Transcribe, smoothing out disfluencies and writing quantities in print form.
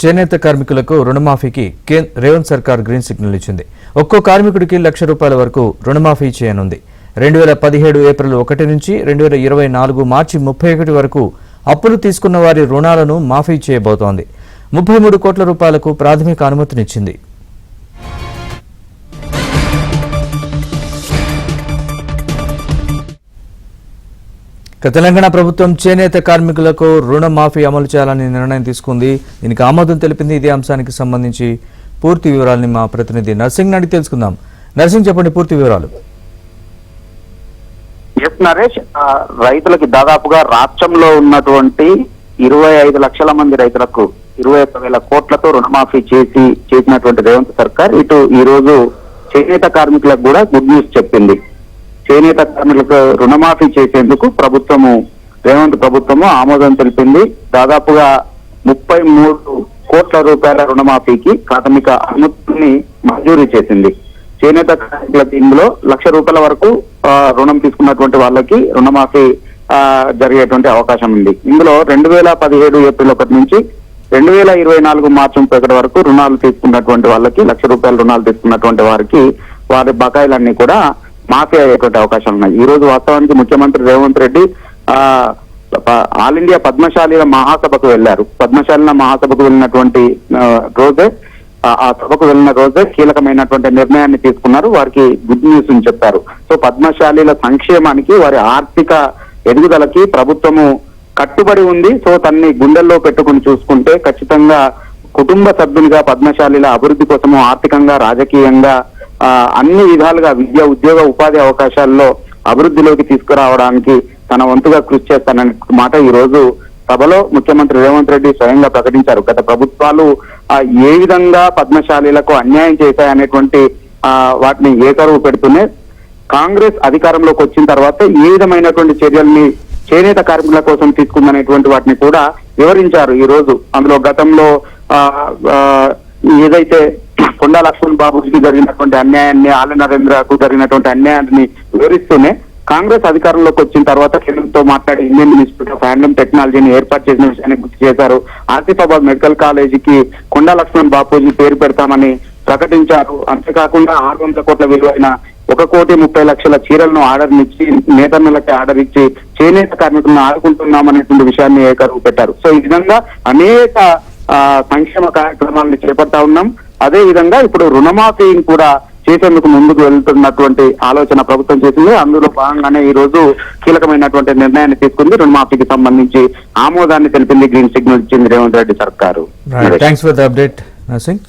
చేనేత కార్మికులకు రుణమాఫీకి రేవంత్ సర్కార్ గ్రీన్ సిగ్నల్ ఇచ్చింది. ఒక్కో కార్మికుడికి ₹1,00,000 వరకు రుణమాఫీ చేయనుంది. 2017 ఏప్రిల్ 1 నుంచి 2024 మార్చి 31 వరకు అప్పులు తీసుకున్న వారి రుణాలను మాఫీ చేయబోతోంది. ₹33 కోట్ల ప్రాథమిక అనుమతినిచ్చింది. తెలంగాణ ప్రభుత్వం చేనేత కార్మికులకు రుణమాఫీ అమలు చేయాలని నిర్ణయం తీసుకుంది. దీనికి ఆమోదం తెలిపింది. ఇదే అంశానికి సంబంధించి పూర్తి వివరాలని మా ప్రతినిధి నర్సింగ్ అడిగి తెలుసుకుందాం. నర్సింగ్, చెప్పండి పూర్తి వివరాలు. నరేష్, రైతులకి దాదాపుగా రాష్ట్రంలో ఉన్నటువంటి 25 లక్షల మంది రైతులకు 21,000 కోట్లతో రుణమాఫీ చేసినటువంటి రేవంత్ సర్కార్ ఇటు ఈ రోజు చేనేత కార్మికులకు కూడా గుడ్ న్యూస్ చెప్పింది. చేనేత కార్మికులకు రుణమాఫీ చేసేందుకు రేవంత్ ప్రభుత్వము ఆమోదం తెలిపింది. దాదాపుగా 33 కోట్ల రూపాయల రుణమాఫీకి ప్రాథమిక అనుమతిని మంజూరు చేసింది. చేనేత కార్మికులకు ఇందులో ₹1,00,000 వరకు రుణం తీసుకున్నటువంటి వాళ్ళకి రుణమాఫీ జరిగేటువంటి అవకాశం ఉంది. ఇందులో 2017 ఏప్రిల్ 1 నుంచి 2024 మార్చి 31 వరకు రుణాలు తీసుకున్నటువంటి వాళ్ళకి ₹1,00,000 రుణాలు తీసుకున్నటువంటి వారికి వారి బకాయిలన్నీ కూడా మాఫీ అయ్యేటువంటి అవకాశాలు ఉన్నాయి. ఈ రోజు వాస్తవానికి ముఖ్యమంత్రి రేవంత్ రెడ్డి ఆల్ ఇండియా పద్మశాలీల మహాసభకు వెళ్లారు. పద్మశాలీల మహాసభకు వెళ్ళినటువంటి సభకు వెళ్ళిన రోజే కీలకమైనటువంటి నిర్ణయాన్ని తీసుకున్నారు. వారికి గుడ్ న్యూస్ అని చెప్పారు. సో పద్మశాలీల సంక్షేమానికి, వారి ఆర్థిక ఎదుగుదలకి ప్రభుత్వము కట్టుబడి ఉంది. సో తన్ని గుండెల్లో పెట్టుకుని చూసుకుంటే ఖచ్చితంగా కుటుంబ సభ్యునిగా పద్మశాలీల అభివృద్ధి కోసము ఆర్థికంగా, రాజకీయంగా అన్ని విధాలుగా విద్య, ఉద్యోగ, ఉపాధి అవకాశాల్లో అభివృద్ధిలోకి తీసుకురావడానికి తన వంతుగా కృషి చేస్తాననే మాట ఈ రోజు సభలో ముఖ్యమంత్రి రేవంత్ రెడ్డి స్వయంగా ప్రకటించారు. గత ప్రభుత్వాలు ఏ విధంగా పద్మశాలీలకు అన్యాయం చేశాయనేటువంటి వాటిని ఏకరువు పెడుతూనే కాంగ్రెస్ అధికారంలోకి వచ్చిన తర్వాత ఏ విధమైనటువంటి చర్యల్ని చేనేత కార్మికుల కోసం తీసుకుందనేటువంటి వాటిని కూడా వివరించారు ఈ రోజు. అందులో గతంలో ఏదైతే కొండా లక్ష్మణ్ బాబుకి జరిగినటువంటి అన్యాయాన్ని, ఆల నరేంద్రకు జరిగినటువంటి అన్యాయాన్ని వివరిస్తూనే కాంగ్రెస్ అధికారంలోకి వచ్చిన తర్వాత కేంద్రంతో మాట్లాడి ఇండియన్ ఇన్స్టిట్యూట్ ఆఫ్ హ్యాండ్లూమ్ టెక్నాలజీని ఏర్పాటు చేసిన విషయాన్ని గుర్తు చేశారు. ఆసిఫాబాద్ మెడికల్ కాలేజీకి కొండా లక్ష్మణ్ బాపూజీ పేరు పెడతామని ప్రకటించారు. అంతేకాకుండా 600 కోట్ల విలువైన 1,30,00,000 చీరలను ఆర్డర్నిచ్చి, నేతన్నలకి ఆర్డర్ ఇచ్చి చేనేత కార్మికులను ఆదుకుంటున్నామనేటువంటి విషయాన్ని ఏకరువు పెట్టారు. సో ఈ విధంగా అనేక సంక్షేమ కార్యక్రమాలను చేపడతా ఉన్నాం. అదే విధంగా ఇప్పుడు రుణమాఫీని కూడా చేసేందుకు ముందుకు వెళ్తున్నటువంటి ఆలోచన ప్రభుత్వం చేసింది. అందులో భాగంగానే ఈ రోజు కీలకమైనటువంటి నిర్ణయాన్ని తీసుకుంది. రుణమాఫీకి సంబంధించి ఆమోదాన్ని తెలిపింది, గ్రీన్ సిగ్నల్ ఇచ్చింది రేవంత్ రెడ్డి సర్కారు. Thanks for the update nursing.